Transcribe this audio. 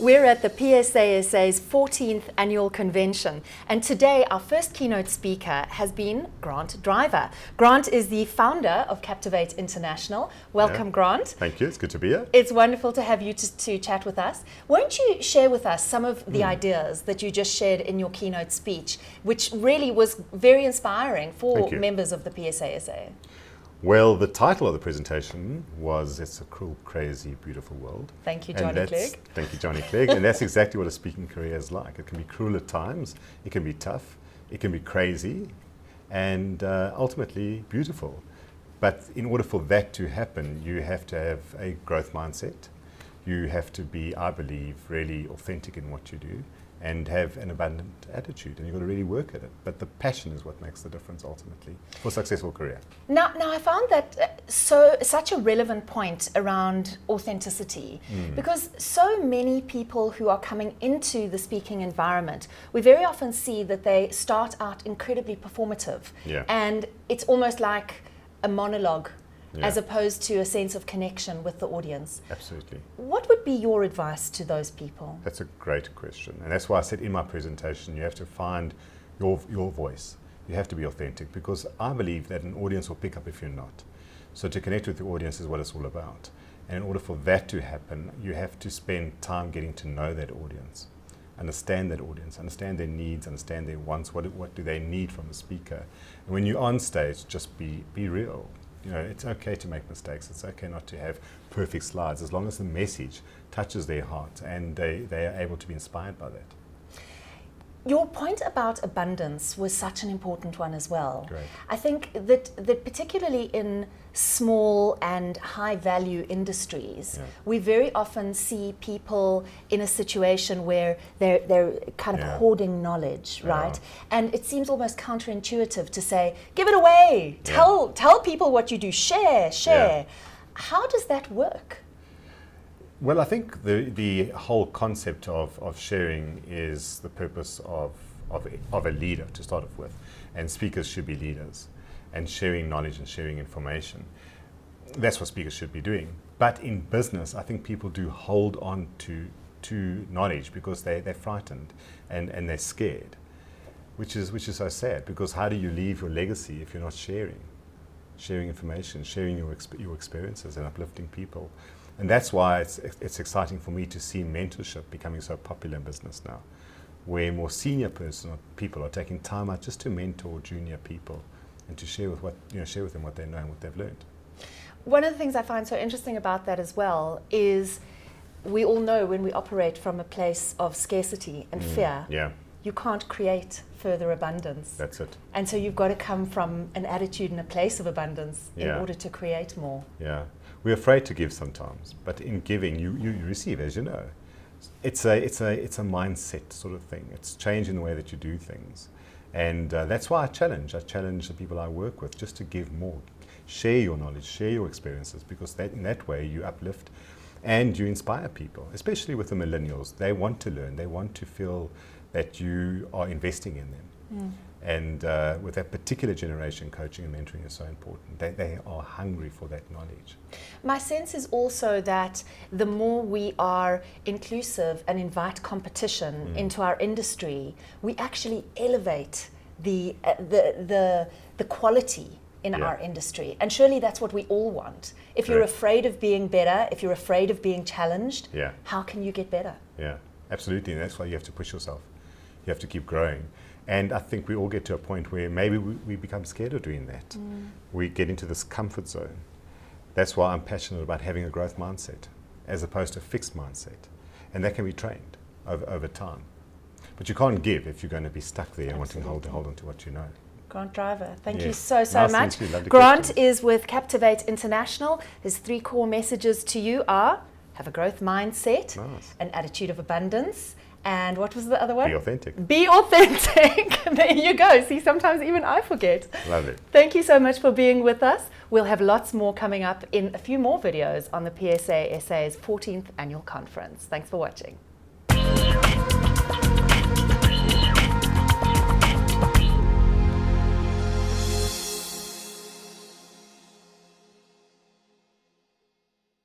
We're at the psasa's 14th annual convention, and today our first keynote speaker has been Grant Driver. Grant is the founder of Captivate International. Welcome, Grant. Thank you, it's good to be here. It's wonderful to have you to chat with us. Won't you share with us some of the ideas that you just shared in your keynote speech, which really was very inspiring for members of the PSASA? Well, the title of the presentation was It's a Cruel, Crazy, Beautiful World. Thank you, Johnny Clegg. Thank you, Johnny Clegg. And that's exactly what a speaking career is like. It can be cruel at times, it can be tough, it can be crazy, and ultimately beautiful. But in order for that to happen, you have to have a growth mindset. You have to be, I believe, really authentic in what you do and have an abundant attitude, and you've got to really work at it. But the passion is what makes the difference ultimately for a successful career. Now I found that such a relevant point around authenticity, because so many people who are coming into the speaking environment, we very often see that they start out incredibly performative, and it's almost like a monologue, as opposed to a sense of connection with the audience. Absolutely. What would be your advice to those people? That's a great question. And that's why I said in my presentation, you have to find your voice. You have to be authentic, because I believe that an audience will pick up if you're not. So to connect with the audience is what it's all about. And in order for that to happen, you have to spend time getting to know that audience, understand that audience, understand their needs, understand their wants, what do they need from a speaker. And when you're on stage, just be real. You know, it's okay to make mistakes. It's okay not to have perfect slides, as long as the message touches their heart and they are able to be inspired by that. Your point about abundance was such an important one as well. Great. I think that particularly in small and high value industries, we very often see people in a situation where they're kind of hoarding knowledge, right? And it seems almost counterintuitive to say, give it away, tell people what you do, share. How does that work? Well, I think the whole concept of sharing is the purpose of a leader to start off with, and speakers should be leaders, and sharing knowledge and sharing information. That's what speakers should be doing. But in business, I think people do hold on to knowledge because they're frightened and they're scared, which is so sad, because how do you leave your legacy if you're not sharing information, sharing your experiences and uplifting people? And that's why it's exciting for me to see mentorship becoming so popular in business now, where more senior people are taking time out just to mentor junior people and to share with them what they know and what they've learned. One of the things I find so interesting about that as well is we all know when we operate from a place of scarcity and fear, you can't create further abundance. That's it. And so you've got to come from an attitude and a place of abundance in order to create more. Yeah. We're afraid to give sometimes, but in giving, you receive, as you know. It's a mindset sort of thing. It's changing the way that you do things. And that's why I challenge the people I work with just to give more. Share your knowledge, share your experiences, because in that way you uplift and you inspire people, especially with the millennials. They want to learn. They want to feel that you are investing in them. And with that particular generation, coaching and mentoring is so important. They are hungry for that knowledge. My sense is also that the more we are inclusive and invite competition into our industry, we actually elevate the quality in our industry. And surely that's what we all want. If you're afraid of being better, if you're afraid of being challenged, how can you get better? Yeah, absolutely. And that's why you have to push yourself. You have to keep growing. And I think we all get to a point where maybe we become scared of doing that. We get into this comfort zone. That's why I'm passionate about having a growth mindset as opposed to a fixed mindset. And that can be trained over time. But you can't give if you're going to be stuck there and wanting to hold on to what you know. Grant Driver, thank you so nice much. Grant questions. Is with Captivate International. His 3 core messages to you are: have a growth mindset, an attitude of abundance, and what was the other one? Be authentic. Be authentic. There you go. See, sometimes even I forget. Love it. Thank you so much for being with us. We'll have lots more coming up in a few more videos on the PSASA's 14th annual conference. Thanks for watching.